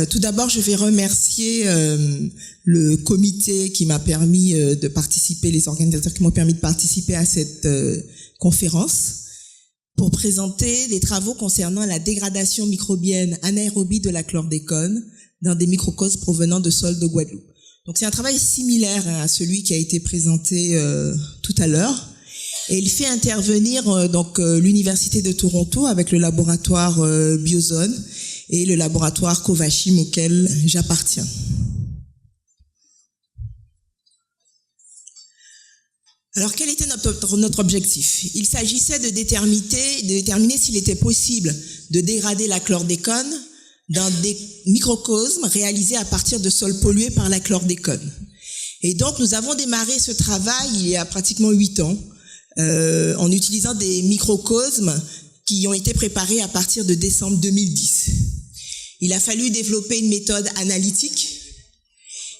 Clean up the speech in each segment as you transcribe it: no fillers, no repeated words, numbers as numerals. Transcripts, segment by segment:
Tout d'abord, je vais remercier le comité qui m'a permis de participer, les organisateurs qui m'ont permis de participer à cette conférence pour présenter des travaux concernant la dégradation microbienne anaérobie de la chlordécone dans des microcosmes provenant de sols de Guadeloupe. Donc c'est un travail similaire à celui qui a été présenté tout à l'heure. Et il fait intervenir l'Université de Toronto avec le laboratoire Biozone et le laboratoire Covachim auquel j'appartiens. Alors quel était notre objectif? Il s'agissait de déterminer s'il était possible de dégrader la chlordécone dans des microcosmes réalisés à partir de sols pollués par la chlordécone. Et donc nous avons démarré ce travail il y a pratiquement 8 ans en utilisant des microcosmes qui ont été préparés à partir de décembre 2010. Il a fallu développer une méthode analytique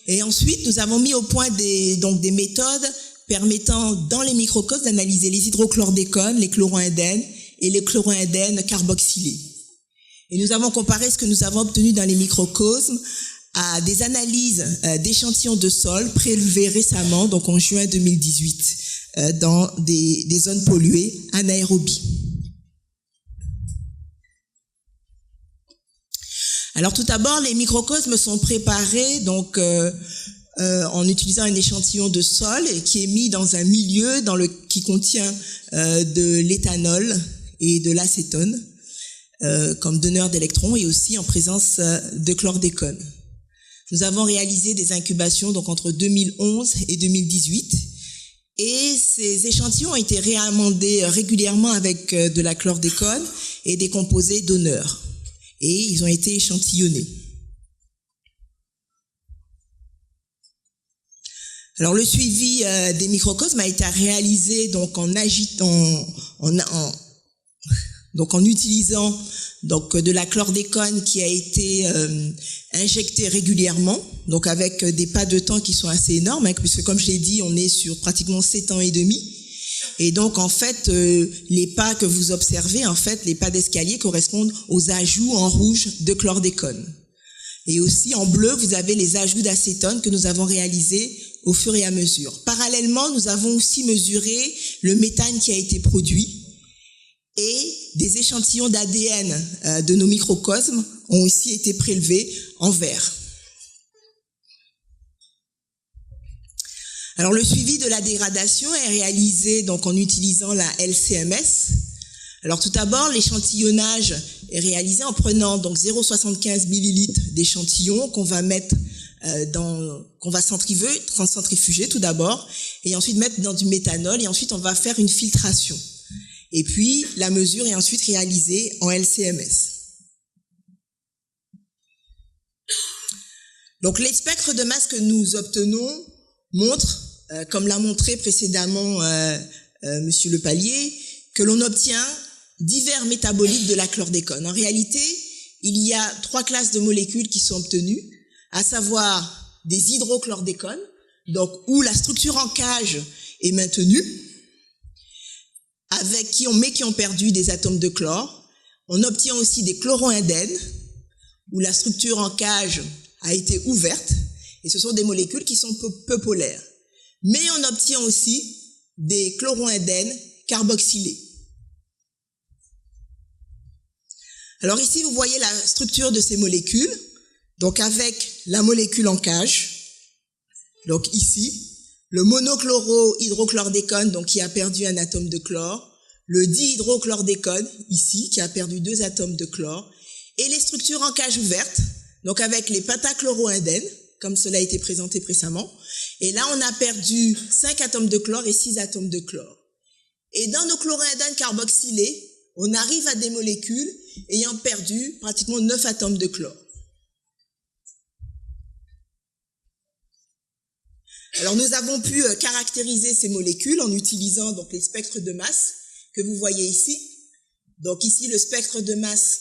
et ensuite nous avons mis au point des méthodes permettant dans les microcosmes d'analyser les hydrochlordécones, les chloroindènes et les chloroindènes carboxylés. Et nous avons comparé ce que nous avons obtenu dans les microcosmes à des analyses d'échantillons de sol prélevés récemment, donc en juin 2018, dans des zones polluées anaérobies. Alors tout d'abord, les microcosmes sont préparés en utilisant un échantillon de sol qui est mis dans un milieu qui contient de l'éthanol et de l'acétone comme donneur d'électrons et aussi en présence de chlordécone. Nous avons réalisé des incubations entre 2011 et 2018 et ces échantillons ont été réamendés régulièrement avec de la chlordécone et des composés donneurs et ils ont été échantillonnés. Alors le suivi des microcosmes a été réalisé en utilisant de la chlordécone qui a été injectée régulièrement, donc avec des pas de temps qui sont assez énormes, puisque comme je l'ai dit, on est sur pratiquement 7 ans et demi. Et donc en fait, les pas que vous observez, les pas d'escalier correspondent aux ajouts en rouge de chlordécone. Et aussi en bleu, vous avez les ajouts d'acétone que nous avons réalisés au fur et à mesure. Parallèlement, nous avons aussi mesuré le méthane qui a été produit et des échantillons d'ADN de nos microcosmes ont aussi été prélevés en vert. Alors le suivi de la dégradation est réalisé en utilisant la LCMS. Alors tout d'abord, l'échantillonnage est réalisé en prenant 0,75 millilitres d'échantillon qu'on va mettre qu'on va centrifuger tout d'abord et ensuite mettre dans du méthanol et ensuite on va faire une filtration. Et puis la mesure est ensuite réalisée en LCMS. Donc les spectres de masse que nous obtenons montrent, comme l'a montré précédemment Monsieur Lepallier, que l'on obtient divers métabolites de la chlordécone. En réalité, il y a 3 classes de molécules qui sont obtenues, à savoir des hydrochlordécones, où la structure en cage est maintenue, qui ont perdu des atomes de chlore. On obtient aussi des chloroindènes, où la structure en cage a été ouverte, et ce sont des molécules qui sont peu polaires. Mais on obtient aussi des chloroindènes carboxylés. Alors ici, vous voyez la structure de ces molécules, avec la molécule en cage, ici, le monochlorohydrochlordécone, qui a perdu un atome de chlore, le dihydrochlordécone, ici, qui a perdu 2 atomes de chlore, et les structures en cage ouverte, avec les pentachloroindènes, comme cela a été présenté précédemment, et là, on a perdu 5 atomes de chlore et 6 atomes de chlore. Et dans nos chloroindènes carboxylés, on arrive à des molécules ayant perdu pratiquement 9 atomes de chlore. Alors nous avons pu caractériser ces molécules en utilisant les spectres de masse que vous voyez ici. Donc ici le spectre de masse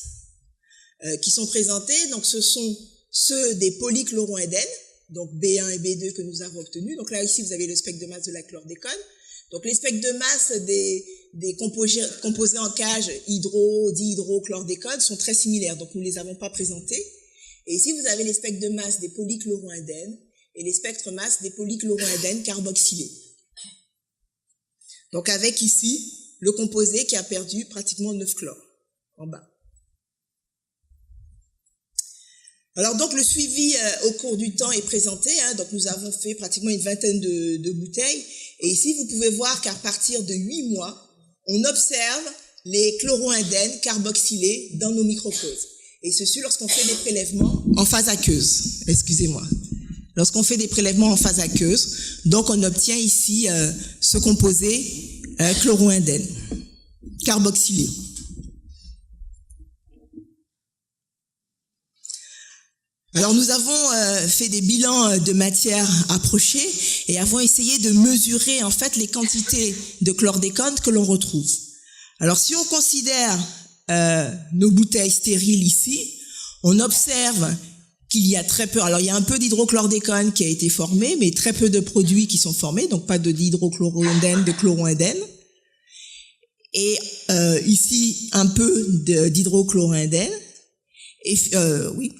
qui sont présentés, ce sont ceux des polychloroindènes, B1 et B2 que nous avons obtenus. Donc là ici vous avez le spectre de masse de la chlordécone. Donc les spectres de masse des composés en cage hydro, dihydrochlordécone sont très similaires, donc nous ne les avons pas présentés. Et ici, vous avez les spectres de masse des polychloroindènes et les spectres masse des polychloroindènes carboxylés. Donc avec ici, le composé qui a perdu pratiquement 9 chlores en bas. Alors donc le suivi au cours du temps est présenté, donc nous avons fait pratiquement une vingtaine de bouteilles, et ici vous pouvez voir qu'à partir de 8 mois, on observe les chloroindènes carboxylés dans nos microcauses. Et ceci lorsqu'on fait des prélèvements en phase aqueuse, excusez-moi. Lorsqu'on fait des prélèvements en phase aqueuse, donc on obtient ici ce composé chloroindène carboxylé. Alors nous avons fait des bilans de matière approchés et avons essayé de mesurer en fait les quantités de chlordécone que l'on retrouve. Alors si on considère nos bouteilles stériles ici, on observe qu'il y a très peu, alors il y a un peu d'hydrochlordécone qui a été formé, mais très peu de produits qui sont formés, donc pas d'hydrochloroindène, de chloroindène. Et ici un peu d'hydrochloroindène.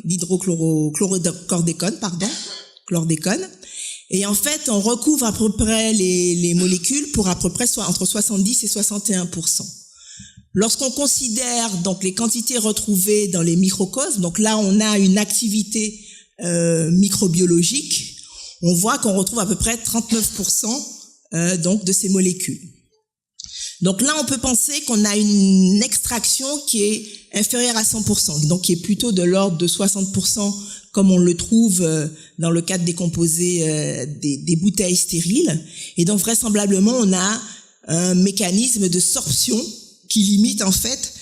D'hydrochlordécone, chlordécone. Et en fait, on recouvre à peu près les molécules pour à peu près entre 70 et 61%. Lorsqu'on considère donc les quantités retrouvées dans les microcosmes, donc là on a une activité microbiologique, on voit qu'on retrouve à peu près 39% donc de ces molécules. Donc là, on peut penser qu'on a une extraction qui est inférieure à 100%, donc qui est plutôt de l'ordre de 60%, comme on le trouve dans le cadre des composés des bouteilles stériles. Et donc vraisemblablement, on a un mécanisme de sorption qui limite en fait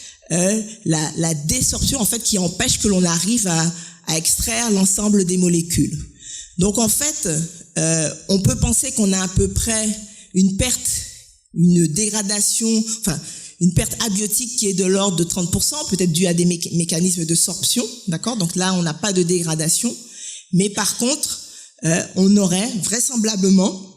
la désorption, en fait, qui empêche que l'on arrive à extraire l'ensemble des molécules. Donc en fait, on peut penser qu'on a à peu près une dégradation, enfin une perte abiotique qui est de l'ordre de 30%, peut-être due à des mécanismes de sorption, d'accord? Donc là, on n'a pas de dégradation, mais par contre, on aurait vraisemblablement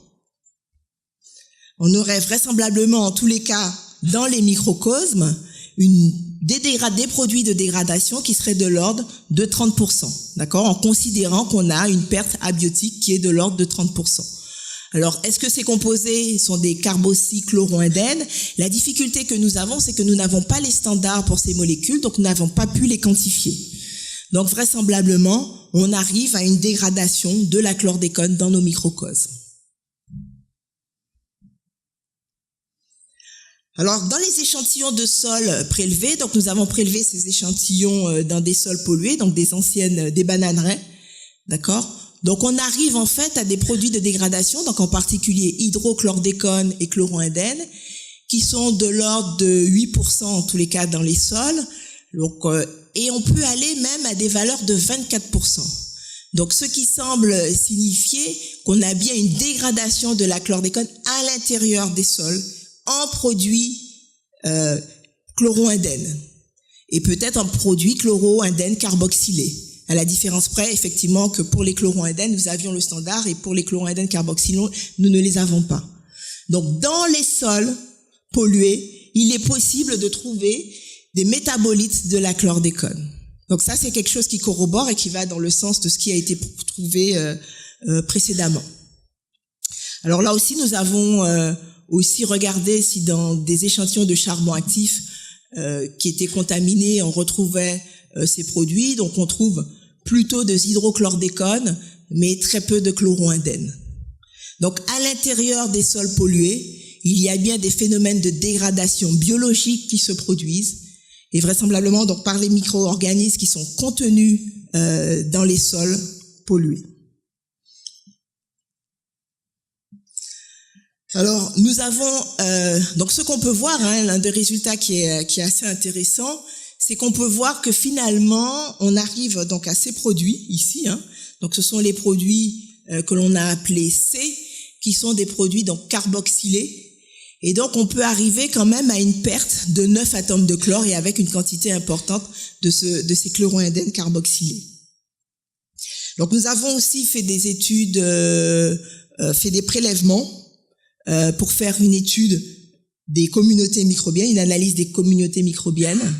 en tous les cas dans les microcosmes des produits de dégradation qui seraient de l'ordre de 30%, d'accord? En considérant qu'on a une perte abiotique qui est de l'ordre de 30%. Alors, est-ce que ces composés sont des carboxychloroindènes? La difficulté que nous avons, c'est que nous n'avons pas les standards pour ces molécules, donc nous n'avons pas pu les quantifier. Donc, vraisemblablement, on arrive à une dégradation de la chlordécone dans nos microcosmes. Alors, dans les échantillons de sol prélevés, donc nous avons prélevé ces échantillons dans des sols pollués, donc des bananeraies, d'accord? Donc on arrive en fait à des produits de dégradation, donc en particulier hydrochlordécone et chloroindène, qui sont de l'ordre de 8% en tous les cas dans les sols, donc, et on peut aller même à des valeurs de 24%. Donc ce qui semble signifier qu'on a bien une dégradation de la chlordécone à l'intérieur des sols en produits chloroindènes et peut-être en produits chloroindènes carboxylés. À la différence près, effectivement, que pour les chloroindènes, nous avions le standard et pour les chloroindènes carboxylés, nous ne les avons pas. Donc, dans les sols pollués, il est possible de trouver des métabolites de la chlordécone. Donc ça, c'est quelque chose qui corrobore et qui va dans le sens de ce qui a été trouvé précédemment. Alors là aussi, nous avons aussi regardé si dans des échantillons de charbon actif qui étaient contaminés, on retrouvait ces produits. Donc on trouve plutôt de hydrochlordécone, mais très peu de chloroindène. Donc à l'intérieur des sols pollués, il y a bien des phénomènes de dégradation biologique qui se produisent, et vraisemblablement donc par les micro-organismes qui sont contenus dans les sols pollués. Alors nous avons donc ce qu'on peut voir, l'un des résultats qui est assez intéressant, c'est qu'on peut voir que finalement, on arrive donc à ces produits ici. Donc, ce sont les produits que l'on a appelés C, qui sont des produits donc carboxylés. Et donc, on peut arriver quand même à une perte de 9 atomes de chlore et avec une quantité importante de ces chloroindènes carboxylés. Donc, nous avons aussi fait des études, fait des prélèvements pour faire une étude des communautés microbiennes, une analyse des communautés microbiennes.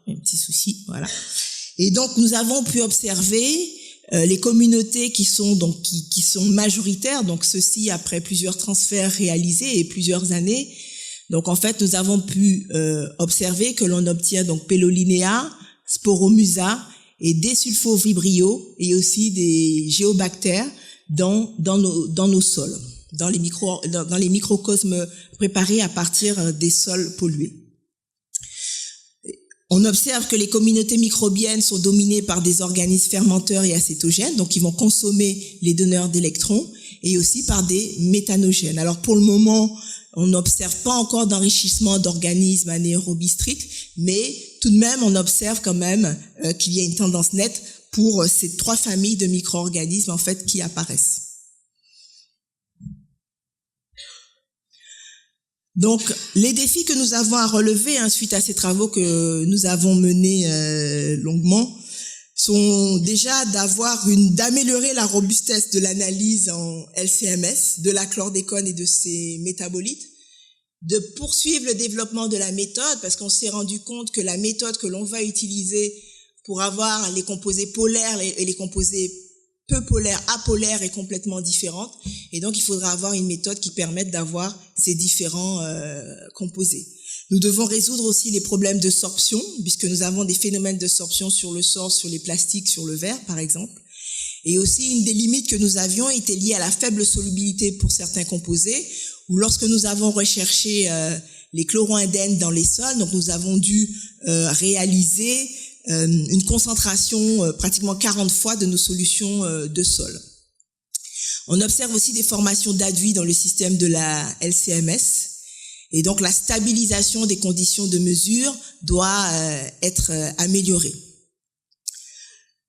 un petit souci, voilà. Et donc nous avons pu observer les communautés qui sont majoritaires, donc ceci après plusieurs transferts réalisés et plusieurs années. Donc en fait nous avons pu observer que l'on obtient donc Pelolinea, Sporomusa et des sulfovibrio et aussi des géobactères dans nos sols, dans les microcosmes préparés à partir des sols pollués. On observe que les communautés microbiennes sont dominées par des organismes fermenteurs et acétogènes, donc ils vont consommer les donneurs d'électrons, et aussi par des méthanogènes. Alors pour le moment, on n'observe pas encore d'enrichissement d'organismes anaérobies stricts, mais tout de même, on observe quand même qu'il y a une tendance nette pour ces 3 familles de micro-organismes en fait qui apparaissent. Donc, les défis que nous avons à relever suite à ces travaux que nous avons menés longuement sont déjà d'améliorer la robustesse de l'analyse en LCMS, de la chlordécone et de ses métabolites, de poursuivre le développement de la méthode, parce qu'on s'est rendu compte que la méthode que l'on va utiliser pour avoir les composés polaires et les composés peu polaires, apolaires est complètement différente. Et donc, il faudra avoir une méthode qui permette d'avoir ces différents composés. Nous devons résoudre aussi les problèmes de sorption, puisque nous avons des phénomènes de sorption sur le sort, sur les plastiques, sur le verre, par exemple. Et aussi, une des limites que nous avions était liée à la faible solubilité pour certains composés, où lorsque nous avons recherché les chloroindènes dans les sols, donc nous avons dû réaliser une concentration pratiquement 40 fois de nos solutions de sol. On observe aussi des formations d'adduits dans le système de la LCMS, et donc la stabilisation des conditions de mesure doit être améliorée.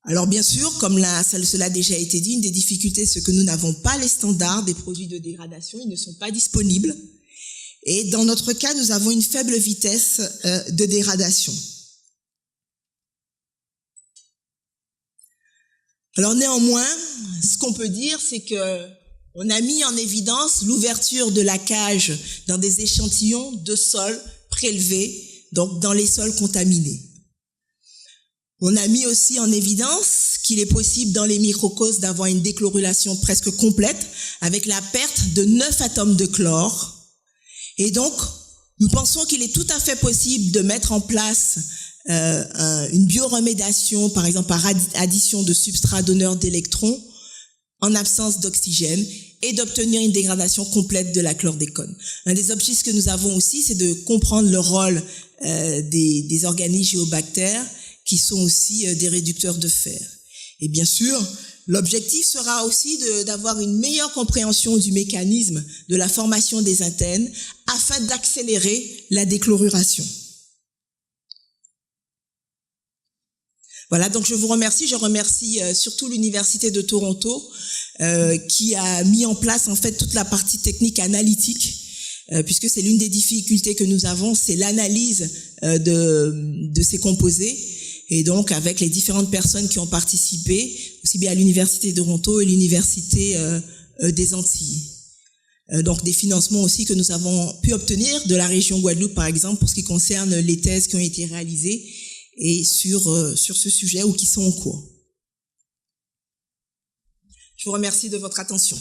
Alors bien sûr, comme cela a déjà été dit, une des difficultés, c'est que nous n'avons pas les standards des produits de dégradation, ils ne sont pas disponibles, et dans notre cas, nous avons une faible vitesse de dégradation. Alors néanmoins, ce qu'on peut dire, c'est que on a mis en évidence l'ouverture de la cage dans des échantillons de sols prélevés, donc dans les sols contaminés. On a mis aussi en évidence qu'il est possible dans les microcosmes d'avoir une déchlorylation presque complète avec la perte de 9 atomes de chlore. Et donc, nous pensons qu'il est tout à fait possible de mettre en place une bioremédiation, par exemple par addition de substrats donneurs d'électrons en absence d'oxygène et d'obtenir une dégradation complète de la chlordécone. Un des objectifs que nous avons aussi, c'est de comprendre le rôle des organismes géobactères qui sont aussi des réducteurs de fer. Et bien sûr, l'objectif sera aussi d'avoir une meilleure compréhension du mécanisme de la formation des antennes afin d'accélérer la déchloruration. Voilà, donc je vous remercie. Je remercie surtout l'Université de Toronto qui a mis en place en fait toute la partie technique analytique, puisque c'est l'une des difficultés que nous avons, c'est l'analyse de ces composés. Et donc avec les différentes personnes qui ont participé, aussi bien à l'Université de Toronto et l'Université des Antilles. Donc des financements aussi que nous avons pu obtenir de la région Guadeloupe, par exemple, pour ce qui concerne les thèses qui ont été réalisées et sur ce sujet ou qui sont en cours. Je vous remercie de votre attention.